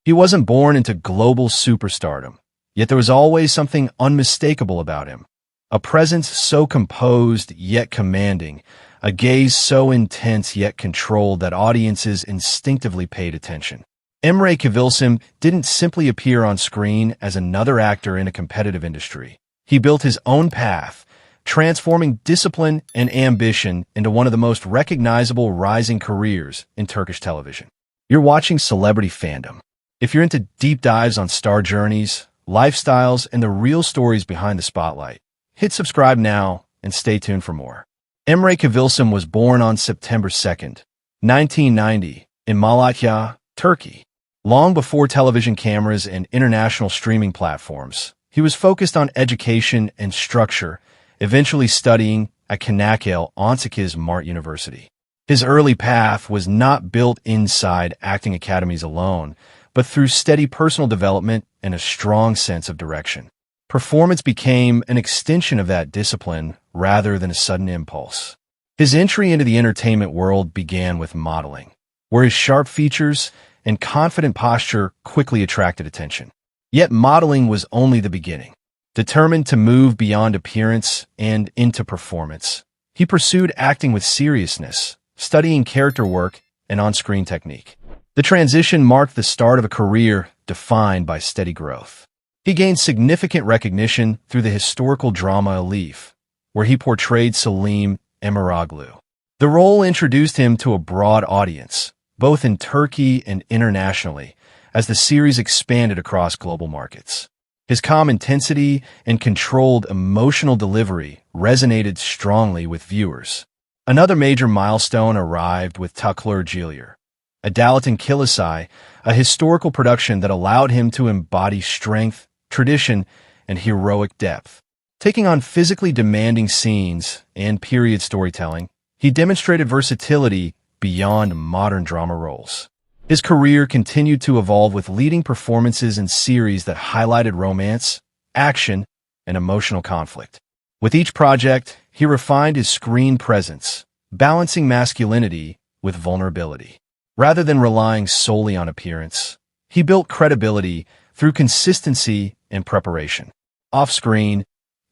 He wasn't born into global superstardom, yet there was always something unmistakable about him. A presence so composed yet commanding, a gaze so intense yet controlled that audiences instinctively paid attention. Emre Kıvılcım didn't simply appear on screen as another actor in a competitive industry. He built his own path, transforming discipline and ambition into one of the most recognizable rising careers in Turkish television. You're watching Celebrity Fandom. If you're into deep dives on star journeys, lifestyles, and the real stories behind the spotlight, hit subscribe now and stay tuned for more. Emre Kıvılcım was born on September 2nd, 1990, in Malatya, Turkey. Long before television cameras and international streaming platforms, he was focused on education and structure, eventually studying at Çanakkale Mart University. His early path was not built inside acting academies alone, but through steady personal development and a strong sense of direction. Performance became an extension of that discipline rather than a sudden impulse. His entry into the entertainment world began with modeling, where his sharp features and confident posture quickly attracted attention. Yet modeling was only the beginning. Determined to move beyond appearance and into performance, he pursued acting with seriousness, studying character work and on-screen technique. The transition marked the start of a career defined by steady growth. He gained significant recognition through the historical drama Elif, where he portrayed Selim Emiroglu. The role introduced him to a broad audience, both in Turkey and internationally, as the series expanded across global markets. His calm intensity and controlled emotional delivery resonated strongly with viewers. Another major milestone arrived with Takler Gelir, Adalet Kilisay, a historical production that allowed him to embody strength, tradition, and heroic depth. Taking on physically demanding scenes and period storytelling, he demonstrated versatility beyond modern drama roles. His career continued to evolve with leading performances in series that highlighted romance, action, and emotional conflict. With each project, he refined his screen presence, balancing masculinity with vulnerability. Rather than relying solely on appearance, he built credibility through consistency and preparation. Off-screen,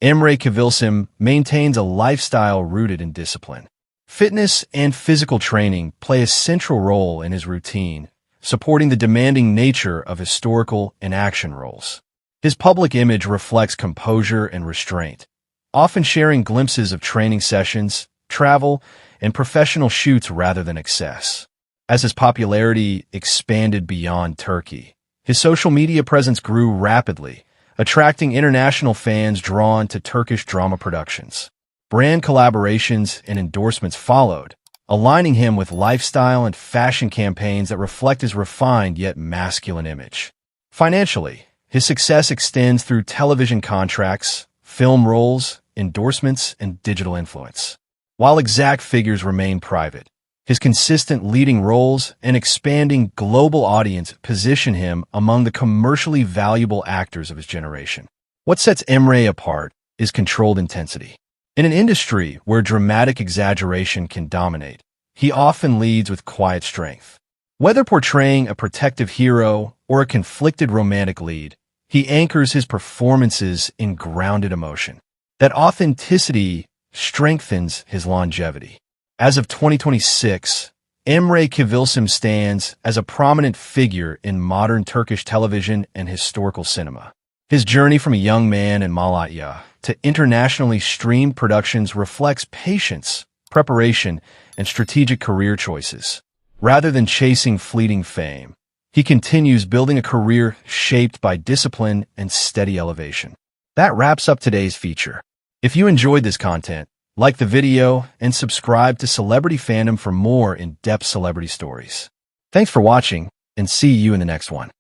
Emre Kıvılcım maintains a lifestyle rooted in discipline. Fitness and physical training play a central role in his routine, supporting the demanding nature of historical and action roles. His public image reflects composure and restraint, often sharing glimpses of training sessions, travel, and professional shoots rather than excess. As his popularity expanded beyond Turkey, his social media presence grew rapidly, attracting international fans drawn to Turkish drama productions. Brand collaborations and endorsements followed, aligning him with lifestyle and fashion campaigns that reflect his refined yet masculine image. Financially, his success extends through television contracts, film roles, endorsements, and digital influence. While exact figures remain private, his consistent leading roles and expanding global audience position him among the commercially valuable actors of his generation. What sets Emre apart is controlled intensity. In an industry where dramatic exaggeration can dominate, he often leads with quiet strength. Whether portraying a protective hero or a conflicted romantic lead, he anchors his performances in grounded emotion. That authenticity strengthens his longevity. As of 2026, Emre Kıvılcım stands as a prominent figure in modern Turkish television and historical cinema. His journey from a young man in Malatya to internationally streamed productions reflects patience, preparation, and strategic career choices. Rather than chasing fleeting fame, he continues building a career shaped by discipline and steady elevation. That wraps up today's feature. If you enjoyed this content, like the video and subscribe to Celebrity Fandom for more in-depth celebrity stories. Thanks for watching, and see you in the next one.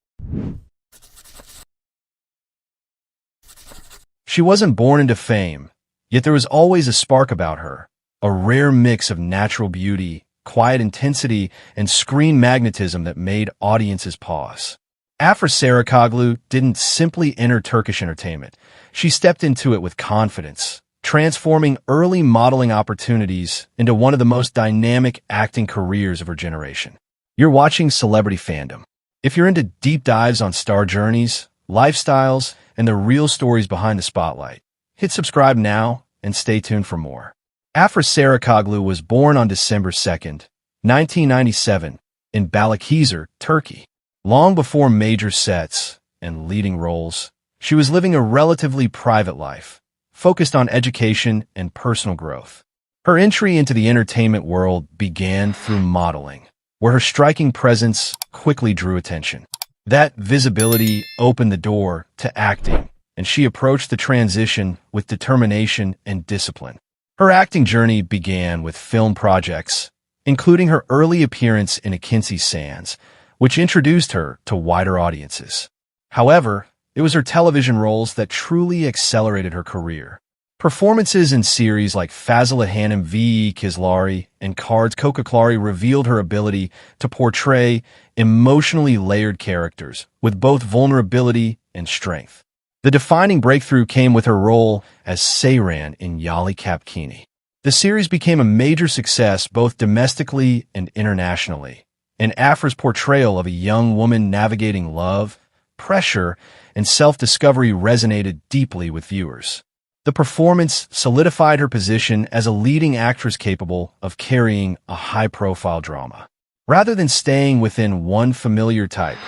She wasn't born into fame, yet there was always a spark about her, a rare mix of natural beauty, quiet intensity, and screen magnetism that made audiences pause. Afra Saraçoğlu didn't simply enter Turkish entertainment. She stepped into it with confidence, transforming early modeling opportunities into one of the most dynamic acting careers of her generation. You're watching Celebrity Fandom. If you're into deep dives on star journeys, lifestyles, and the real stories behind the spotlight, hit subscribe now and stay tuned for more. Afra Saraçoğlu was born on December 2nd, 1997, in Balıkesir, Turkey. Long before major sets and leading roles, she was living a relatively private life, focused on education and personal growth. Her entry into the entertainment world began through modeling, where her striking presence quickly drew attention. That visibility opened the door to acting, and she approached the transition with determination and discipline. Her acting journey began with film projects, including her early appearance in A Kinsey Sands, which introduced her to wider audiences. However, it was her television roles that truly accelerated her career. Performances in series like Fazla Hanım ve Kızları and Cards Kokakları revealed her ability to portray emotionally layered characters with both vulnerability and strength. The defining breakthrough came with her role as Seyran in Yali Kapkini. The series became a major success both domestically and internationally, and Afra's portrayal of a young woman navigating love, pressure, and self-discovery resonated deeply with viewers. The performance solidified her position as a leading actress capable of carrying a high-profile drama. Rather than staying within one familiar type,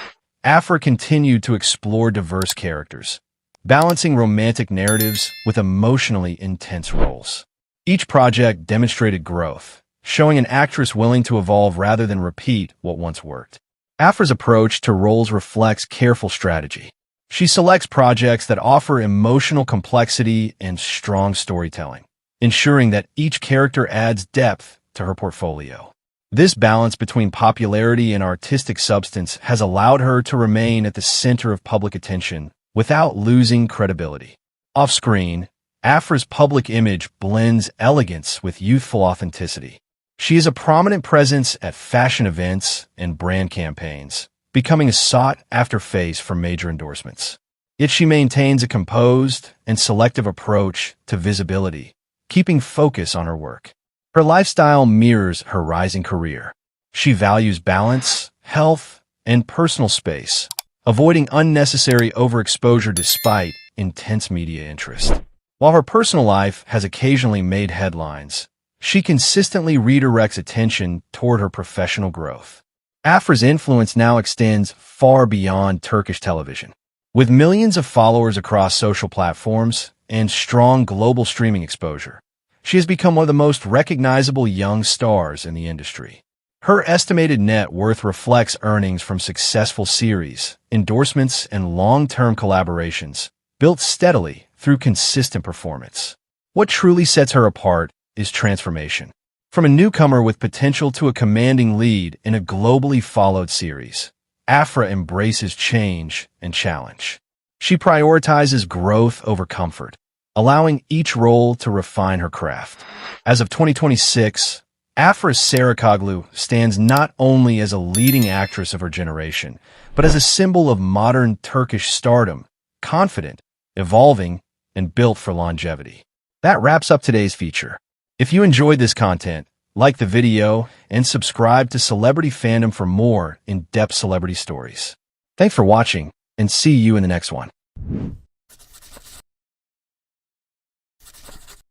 Afra continued to explore diverse characters, balancing romantic narratives with emotionally intense roles. Each project demonstrated growth, showing an actress willing to evolve rather than repeat what once worked. Afra's approach to roles reflects careful strategy. She selects projects that offer emotional complexity and strong storytelling, ensuring that each character adds depth to her portfolio. This balance between popularity and artistic substance has allowed her to remain at the center of public attention without losing credibility. Off-screen, Afra's public image blends elegance with youthful authenticity. She is a prominent presence at fashion events and brand campaigns, becoming a sought-after face for major endorsements. Yet she maintains a composed and selective approach to visibility, keeping focus on her work. Her lifestyle mirrors her rising career. She values balance, health, and personal space, avoiding unnecessary overexposure despite intense media interest. While her personal life has occasionally made headlines, she consistently redirects attention toward her professional growth. Afra's influence now extends far beyond Turkish television. With millions of followers across social platforms and strong global streaming exposure, she has become one of the most recognizable young stars in the industry. Her estimated net worth reflects earnings from successful series, endorsements, and long-term collaborations, built steadily through consistent performance. What truly sets her apart is transformation. From a newcomer with potential to a commanding lead in a globally followed series, Afra embraces change and challenge. She prioritizes growth over comfort, allowing each role to refine her craft. As of 2026, Afra Saraçoğlu stands not only as a leading actress of her generation, but as a symbol of modern Turkish stardom, confident, evolving, and built for longevity. That wraps up today's feature. If you enjoyed this content, like the video and subscribe to Celebrity Fandom for more in-depth celebrity stories. Thanks for watching, and see you in the next one.